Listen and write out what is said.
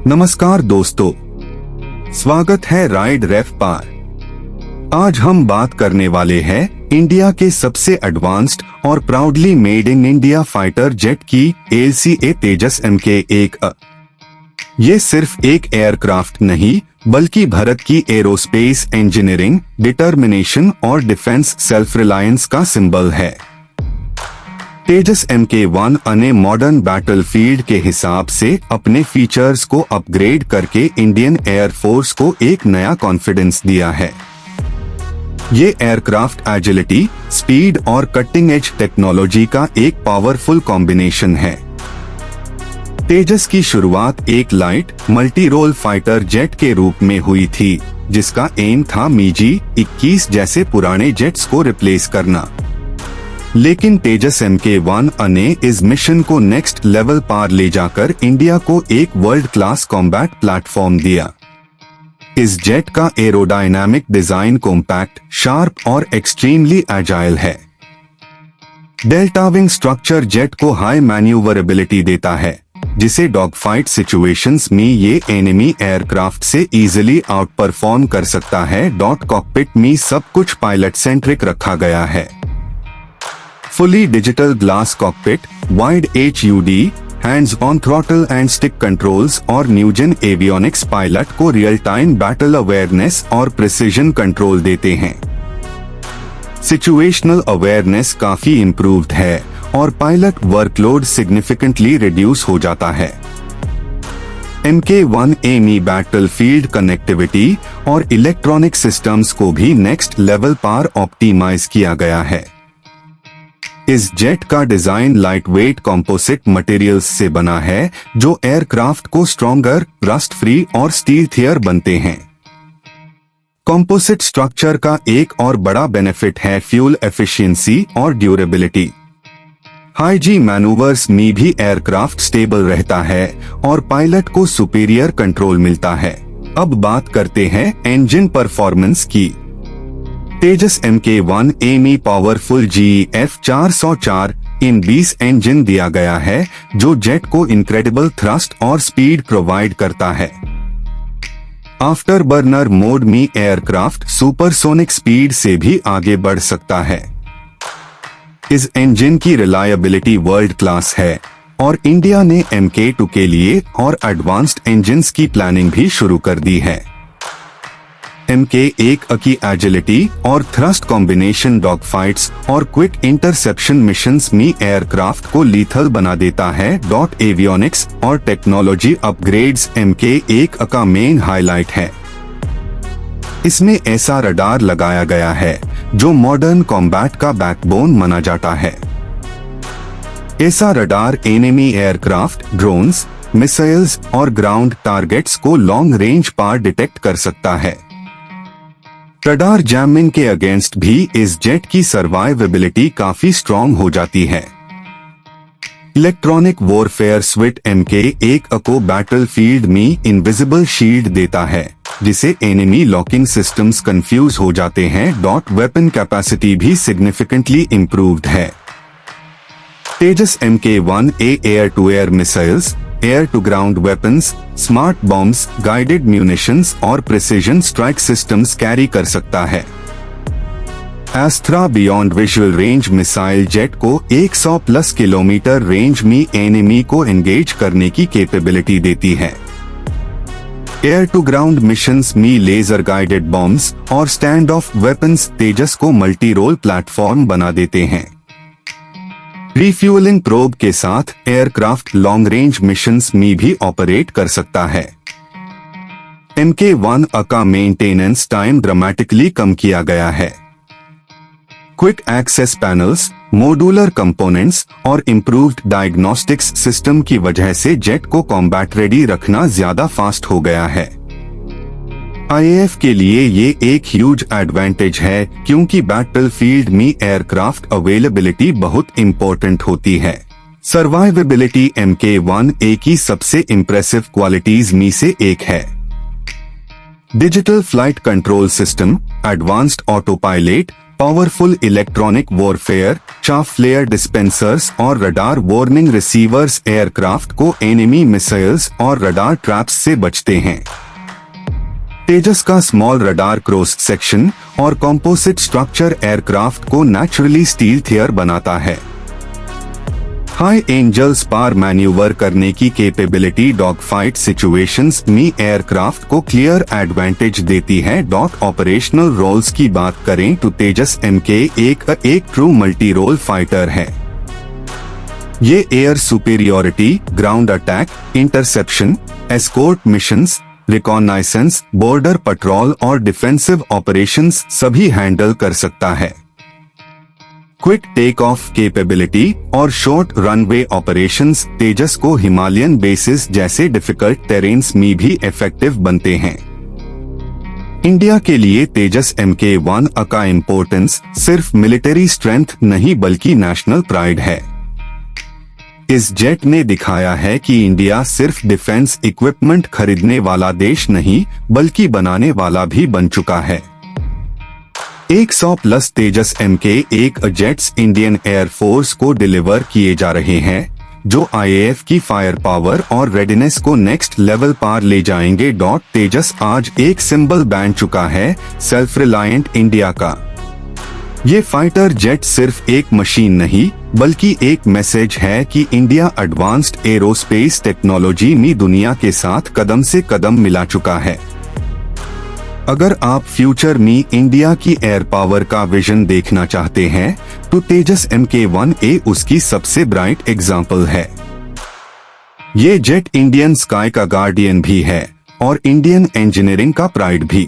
नमस्कार दोस्तों, स्वागत है राइड रेफ पर। आज हम बात करने वाले हैं इंडिया के सबसे एडवांस्ड और proudly made in India fighter jet की LCA तेजस Mk1A। ये सिर्फ एक एयरक्राफ्ट नहीं बल्कि भारत की एरोस्पेस इंजीनियरिंग, डिटर्मिनेशन और डिफेंस सेल्फ रिलायंस का सिंबल है। तेजस Mk1A ने मॉडर्न बैटलफील्ड के हिसाब से अपने फीचर्स को अपग्रेड करके इंडियन एयरफोर्स को एक नया कॉन्फिडेंस दिया है। ये एयरक्राफ्ट एजिलिटी, स्पीड और कटिंग एज टेक्नोलॉजी का एक पावरफुल कॉम्बिनेशन है। तेजस की शुरुआत एक light multi role fighter jet के रूप में हुई थी, जिसका एम था MiG-21 जैसे पुराने जेट्स को रिप्लेस करना। लेकिन तेजस Mk1A ने इस मिशन को नेक्स्ट लेवल पार ले जाकर इंडिया को एक वर्ल्ड क्लास कॉम्बैट प्लेटफॉर्म दिया। इस जेट का एरोडायनामिक डिजाइन कॉम्पैक्ट, शार्प और एक्सट्रीमली एजाइल है। डेल्टा विंग स्ट्रक्चर जेट को हाई मैन्यूवरेबिलिटी देता है, जिसे डॉग फाइट सिचुएशंस में ये एनिमी एयरक्राफ्ट से इजीली आउट परफॉर्म कर सकता है। कॉकपिट में सब कुछ पायलट सेंट्रिक रखा गया है। Fully digital glass cockpit, wide HUD, hands on throttle and stick controls और न्यूजन एवियोनिक्स पायलट को रियल टाइम बैटल अवेयरनेस और प्रिसीजन कंट्रोल देते हैं। सिचुएशनल अवेयरनेस काफी इम्प्रूव्ड है और पायलट वर्कलोड सिग्निफिकेंटली रिड्यूस हो जाता है। Mk1A में बैटलफील्ड कनेक्टिविटी और इलेक्ट्रॉनिक सिस्टम्स को भी नेक्स्ट लेवल पर ऑप्टिमाइज किया गया है। इस जेट का डिजाइन लाइटवेट कंपोजिट मटेरियल्स से बना है, जो एयरक्राफ्ट को स्ट्रॉन्गर, रस्ट फ्री और स्टील्थियर बनते हैं। कंपोजिट स्ट्रक्चर का एक और बड़ा बेनिफिट है फ्यूल एफिशिएंसी और ड्यूरेबिलिटी। हाई जी मैनूवर्स में भी एयरक्राफ्ट स्टेबल रहता है और पायलट को सुपीरियर कंट्रोल मिलता है। अब बात करते हैं इंजन परफॉर्मेंस की। तेजस Mk1A में पावरफुल GF404 इन 20 इंजन दिया गया है, जो जेट को इनक्रेडिबल थ्रस्ट और स्पीड प्रोवाइड करता है। आफ्टर बर्नर मोड में एयरक्राफ्ट सुपरसोनिक स्पीड से भी आगे बढ़ सकता है। इस इंजन की रिलायबिलिटी वर्ल्ड क्लास है और इंडिया ने Mk2 के लिए और एडवांस्ड इंजन्स की प्लानिंग भी शुरू कर दी है। Mk1A की एजिलिटी और थ्रस्ट कॉम्बिनेशन डॉग फाइट्स और क्विक इंटरसेप्शन मिशंस में एयरक्राफ्ट को लीथल बना देता है। एवियोनिक्स और टेक्नोलॉजी अपग्रेड्स Mk1A का मेन हाईलाइट है। इसमें ऐसा रडार लगाया गया है जो मॉडर्न कॉम्बैट का बैकबोन माना जाता है। ऐसा radar enemy aircraft, drones, missiles और ग्राउंड टारगेट्स को लॉन्ग रेंज पर डिटेक्ट कर सकता है। रडार जैमिंग के अगेंस्ट भी इस जेट की सर्वाइवेबिलिटी काफी स्ट्रॉन्ग हो जाती है। इलेक्ट्रॉनिक वॉरफेयर स्विट Mk1A को बैटलफील्ड में इनविजिबल शील्ड देता है, जिसे एनिमी लॉकिंग सिस्टम्स कंफ्यूज हो जाते हैं। वेपन कैपेसिटी भी सिग्निफिकेंटली इम्प्रूव्ड है। Tejas Mk1A air to air missiles, air to ground weapons, smart bombs, guided munitions और प्रिसीजन स्ट्राइक सिस्टम्स कैरी कर सकता है। Astra beyond visual range missile jet को 100+ किलोमीटर रेंज में एनिमी को एंगेज करने की कैपेबिलिटी देती है। एयर टू ग्राउंड मिशंस में लेजर गाइडेड बॉम्ब्स और स्टैंड ऑफ वेपन्स तेजस को मल्टी रोल प्लेटफॉर्म बना देते हैं। रिफ्यूलिंग प्रोब के साथ एयरक्राफ्ट लॉन्ग रेंज मिशंस में भी ऑपरेट कर सकता है। Mk1A का मेंटेनेंस टाइम ड्रामेटिकली कम किया गया है। Quick access panels, modular components और इम्प्रूव्ड डायग्नोस्टिक्स सिस्टम की वजह से जेट को कॉम्बैट रेडी रखना ज्यादा फास्ट हो गया है। IAF के लिए ये एक ह्यूज एडवांटेज है, क्योंकि बैटलफील्ड में एयरक्राफ्ट अवेलेबिलिटी बहुत इम्पोर्टेंट होती है। सर्वाइवेबिलिटी Mk1A की सबसे इम्प्रेसिव क्वालिटीज में से एक है। Digital flight control system, advanced autopilot, powerful electronic warfare, chaff flare dispensers और रडार वार्निंग रिसीवर्स एयरक्राफ्ट को एनिमी मिसाइल्स और रडार ट्रैप्स से बचते हैं। तेजस का स्मॉल रडार क्रॉस सेक्शन और कॉम्पोजिट स्ट्रक्चर एयरक्राफ्ट को नेचुरली स्टील थियर बनाता है। हाई एंजल्स पार मैन्यूवर करने की कैपेबिलिटी डॉग फाइट सिचुएशंस में एयरक्राफ्ट को क्लियर एडवांटेज देती है। ऑपरेशनल रोल्स की बात करें तो तेजस MK एक ट्रू मल्टी रोल फाइटर है। ये air superiority, ground attack, interception, escort missions, reconnaissance, border patrol और डिफेंसिव ऑपरेशंस सभी हैंडल कर सकता है। क्विक टेक ऑफ कैपेबिलिटी और शॉर्ट रनवे ऑपरेशंस तेजस को हिमालयन बेसिस जैसे डिफिकल्ट टेरेन्स में भी इफेक्टिव बनते हैं। इंडिया के लिए तेजस MK1 का इम्पोर्टेंस सिर्फ मिलिट्री स्ट्रेंथ नहीं बल्कि नेशनल प्राइड है। इस जेट ने दिखाया है कि इंडिया सिर्फ डिफेंस इक्विपमेंट खरीदने वाला देश नहीं बल्कि बनाने वाला भी बन चुका है। 100+ तेजस MK1 जेट्स इंडियन एयरफोर्स को डिलीवर किए जा रहे हैं, जो IAF की फायर पावर और रेडीनेस को नेक्स्ट लेवल पार ले जाएंगे। तेजस आज एक सिंबल बन चुका है सेल्फ रिलायंट इंडिया का। ये फाइटर जेट सिर्फ एक मशीन नहीं बल्कि एक मैसेज है कि इंडिया एडवांस्ड एरोस्पेस टेक्नोलॉजी में दुनिया के साथ कदम से कदम मिला चुका है। अगर आप फ्यूचर में इंडिया की एयर पावर का विजन देखना चाहते हैं तो तेजस MK1A उसकी सबसे ब्राइट एग्जाम्पल है। ये जेट इंडियन स्काई का गार्डियन भी है और इंडियन इंजीनियरिंग का प्राइड भी।